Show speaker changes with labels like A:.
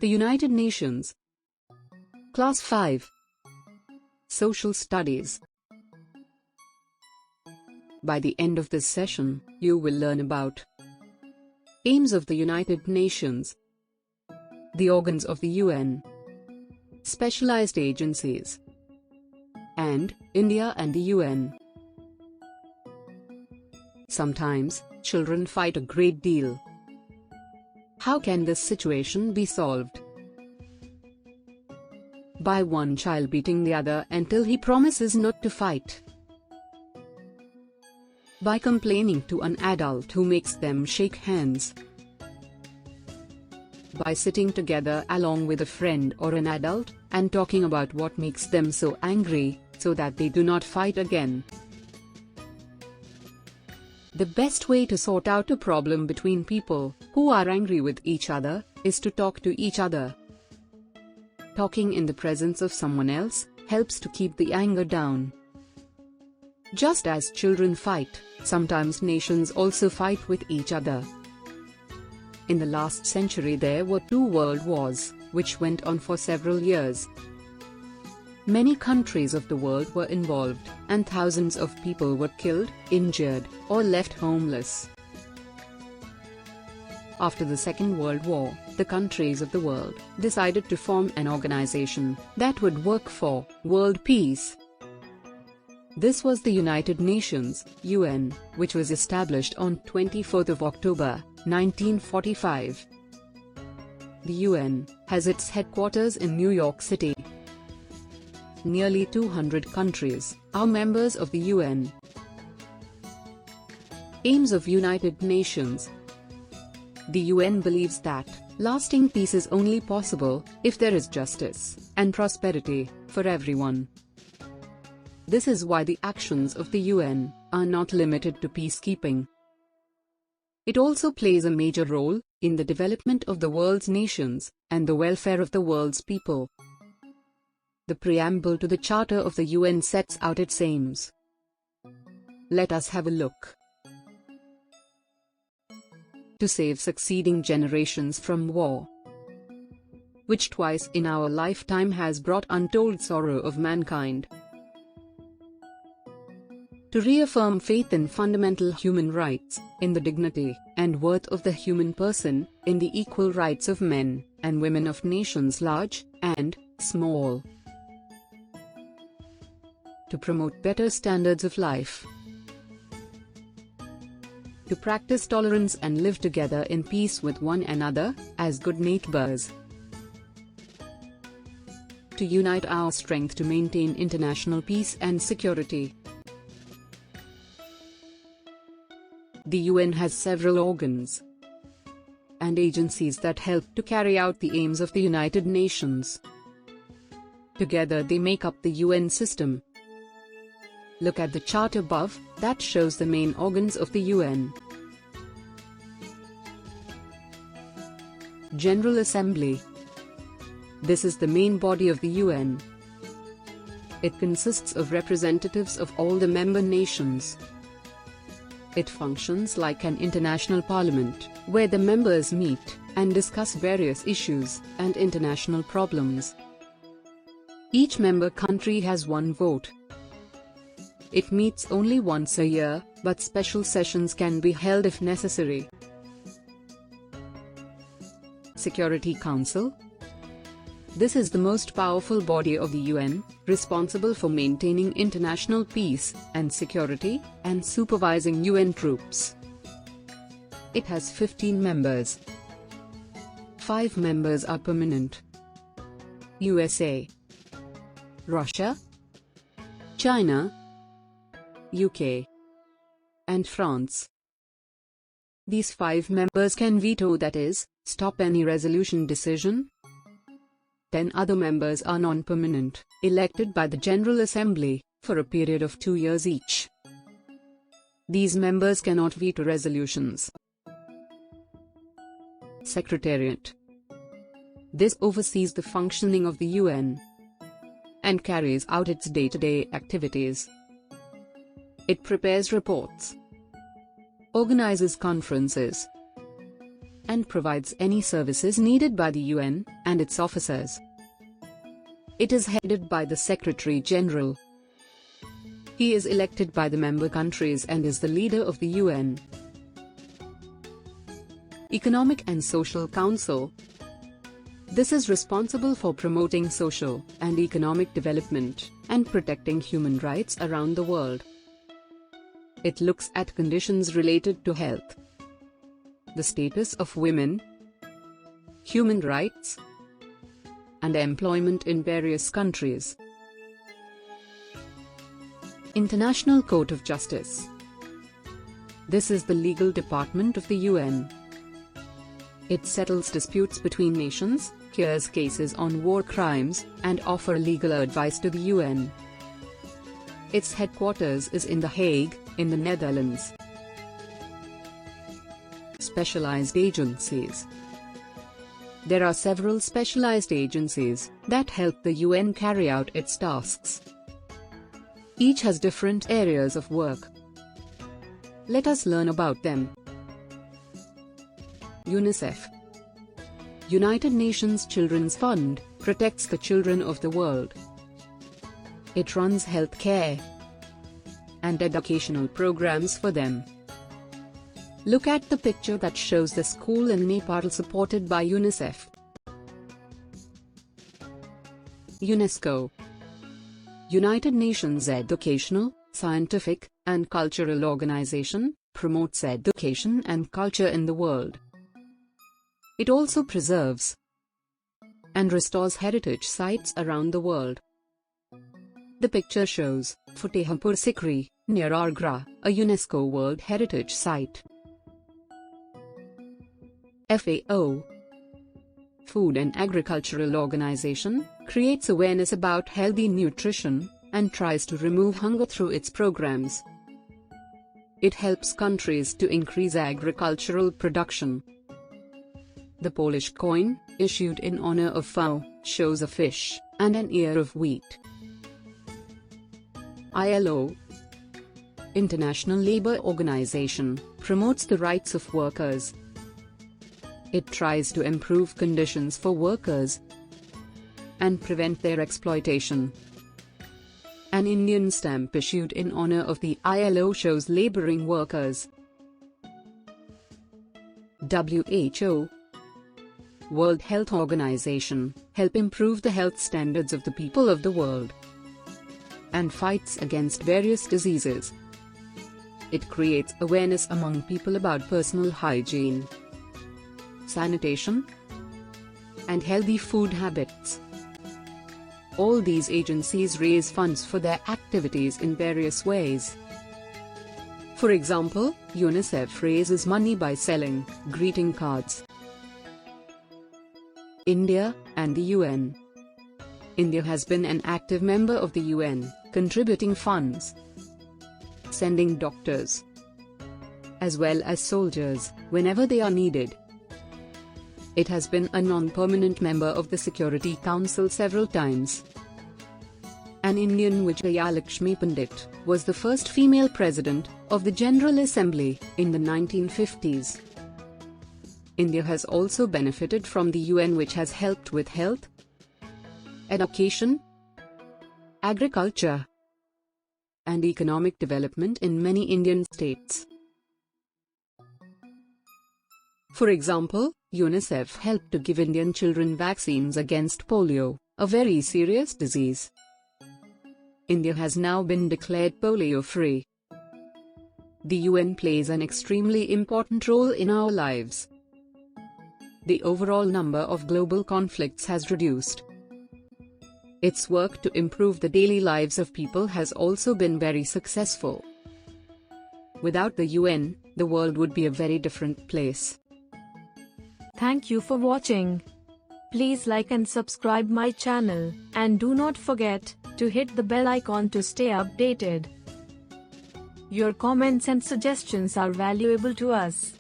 A: The United Nations. Class 5. Social Studies. By the end of this session, you will learn about aims of the United Nations, the organs of the UN, specialized agencies, and India and the UN. Sometimes, children fight a great deal. How can this situation be solved? By one child beating the other until he promises not to fight. By complaining to an adult who makes them shake hands. By sitting together along with a friend or an adult, and talking about what makes them so angry, so that they do not fight again. The best way to sort out a problem between people who are angry with each other is to talk to each other. Talking in the presence of someone else helps to keep the anger down. Just as children fight, sometimes nations also fight with each other. In the last century there were 2 world wars, which went on for several years. Many countries of the world were involved, and thousands of people were killed, injured, or left homeless. After the Second World War, the countries of the world decided to form an organization that would work for world peace. This was the United Nations, UN, which was established on 24th of October, 1945. The UN has its headquarters in New York City. Nearly 200 countries are members of the UN. Aims of United Nations. The UN believes that lasting peace is only possible if there is justice and prosperity for everyone. This is why the actions of the UN are not limited to peacekeeping. It also plays a major role in the development of the world's nations and the welfare of the world's people. The preamble to the Charter of the UN sets out its aims. Let us have a look. To save succeeding generations from war, which twice in our lifetime has brought untold sorrow of mankind. To reaffirm faith in fundamental human rights, in the dignity and worth of the human person, in the equal rights of men and women of nations large and small. To promote better standards of life. To practice tolerance and live together in peace with one another, as good neighbors. To unite our strength to maintain international peace and security. The UN has several organs and agencies that help to carry out the aims of the United Nations. Together they make up the UN system. Look at the chart above, that shows the main organs of the UN. General Assembly. This is the main body of the UN. It consists of representatives of all the member nations. It functions like an international parliament, where the members meet and discuss various issues and international problems. Each member country has one vote. It meets only once a year, but special sessions can be held if necessary. Security Council. This is the most powerful body of the UN, responsible for maintaining international peace and security, and supervising UN troops. It has 15 members. 5 members are permanent. USA, Russia, China, UK, and France. These 5 members can veto, that is, stop any resolution decision. 10 other members are non-permanent, elected by the General Assembly, for a period of 2 years each. These members cannot veto resolutions. Secretariat. This oversees the functioning of the UN and carries out its day-to-day activities. It prepares reports, organizes conferences, and provides any services needed by the UN and its officers. It is headed by the Secretary General. He is elected by the member countries and is the leader of the UN. Economic and Social Council. This is responsible for promoting social and economic development and protecting human rights around the world. It looks at conditions related to health, the status of women, human rights, and employment in various countries. International Court of Justice. This is the legal department of the UN. It settles disputes between nations, hears cases on war crimes, and offers legal advice to the UN. Its headquarters is in The Hague, in the Netherlands. Specialized agencies. There are several specialized agencies that help the UN carry out its tasks. Each has different areas of work. Let us learn about them. UNICEF. United Nations Children's Fund protects the children of the world. It runs health care and educational programs for them. Look at the picture that shows the school in Nepal supported by UNICEF. UNESCO. United Nations Educational, Scientific, and Cultural Organization promotes education and culture in the world. It also preserves and restores heritage sites around the world. The picture shows Fatehpur Sikri, near Agra, a UNESCO World Heritage Site. FAO. Food and Agricultural Organization creates awareness about healthy nutrition and tries to remove hunger through its programs. It helps countries to increase agricultural production. The Polish coin, issued in honor of FAO, shows a fish and an ear of wheat. ILO. International Labour Organization promotes the rights of workers. It tries to improve conditions for workers and prevent their exploitation. An Indian stamp issued in honor of the ILO shows laboring workers. WHO. World Health Organization help improve the health standards of the people of the world and fights against various diseases. It creates awareness among people about personal hygiene, sanitation, and healthy food habits. All these agencies raise funds for their activities in various ways. For example, UNICEF raises money by selling greeting cards. India and the UN. India has been an active member of the UN, contributing funds, sending doctors, as well as soldiers, whenever they are needed. It has been a non-permanent member of the Security Council several times. An Indian Vijayalakshmi Pandit was the first female president of the General Assembly in the 1950s. India has also benefited from the UN, which has helped with health, education, agriculture, and economic development in many Indian states. For example, UNICEF helped to give Indian children vaccines against polio, a very serious disease. India has now been declared polio-free. The UN plays an extremely important role in our lives. The overall number of global conflicts has reduced. Its work to improve the daily lives of people has also been very successful. Without the UN, the world would be a very different place.
B: Thank you for watching. Please like and subscribe my channel, and do not forget to hit the bell icon to stay updated. Your comments and suggestions are valuable to us.